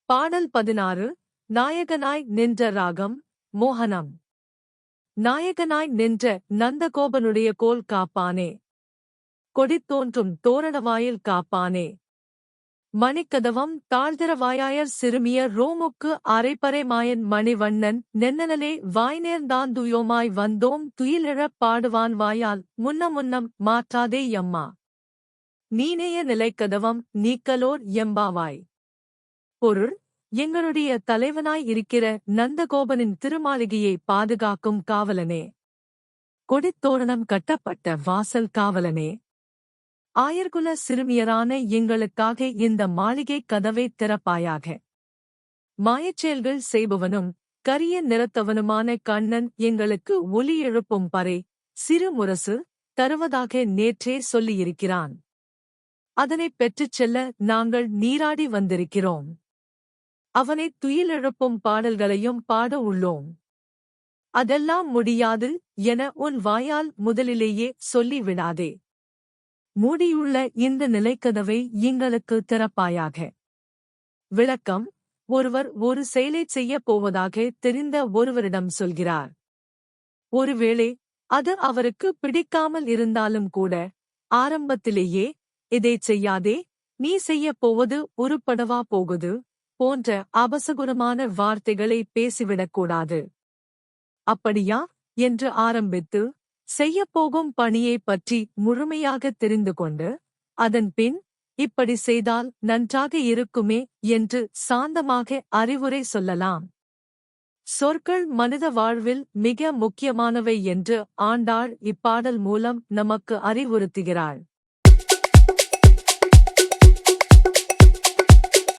பாடல் 16. நாயகனாய் நின்ற ராகம் மோகனம். நாயகனாய் நின்ற நந்தகோபனுடைய கோல் காப்பானே, கொடித்தோன்றும் தோரணவாயில் காப்பானே, மணிக்கதவம் தாழ்திறவாயாயர் சிறுமியர் ரோமுக்கு அரைப்பறை மாயன் மணிவண்ணன் நென்னலே வாய்நேர்ந்தாந்துயோமாய் வந்தோம் துயிலிழப் பாடுவான் வாயால் முன்னம் மாற்றாதே யம்மா. நீனேய நிலைக்கதவம் நீக்கலோர் எம்பாவாய். பொருள்: எங்களுடைய தலைவனாய் இருக்கிற நந்தகோபனின் திருமாளிகையை பாதுகாக்கும் காவலனே, கொடித்தோரணம் கட்டப்பட்ட வாசல் காவலனே, ஆயர்குல சிறுமியரான எங்களுக்காக இந்த மாளிகை கதவை திறப்பாயாக. மாயச்செயல்கள் செய்பவனும் கரிய நிறத்தவனுமான கண்ணன் எங்களுக்கு ஒலி எழுப்பும் பறை சிறு முரசு தருவதாக நேற்றே சொல்லியிருக்கிறான். அதனைப் பெற்றுச் செல்ல நாங்கள் நீராடி வந்திருக்கிறோம். அவனை துயிலெழுப்பும் பாடல்களையும் பாட உள்ளோம். அதெல்லாம் முடியாது என உன் வாயால் முதலிலேயே சொல்லி விடாதே. மூடியுள்ள இந்த நிலைக்கதவை எங்களுக்கு திறப்பாயாக. விளக்கம்: ஒருவர் ஒரு செயலைச் செய்யப் போவதாக தெரிந்த ஒருவரிடம் சொல்கிறார். ஒருவேளை அது அவருக்கு பிடிக்காமல் இருந்தாலும் கூட ஆரம்பத்திலேயே இதைச் செய்யாதே, நீ செய்யப் போவது உருப்படவா போகுது போன்ற அபசகுரமான வார்த்தைகளை பேசிவிடக்கூடாது. அப்படியா என்று ஆரம்பித்து செய்யப்போகும் பணியைப் பற்றி முழுமையாக தெரிந்து கொண்டு அதன் பின் இப்படி செய்தால் நன்றாக இருக்குமே என்று சாந்தமாக அறிவுரை சொல்லலாம். சொற்கள் மனித வாழ்வில் மிக முக்கியமானவை என்று ஆண்டாள் இப்பாடல் மூலம் நமக்கு அறிவுறுத்துகிறாள்.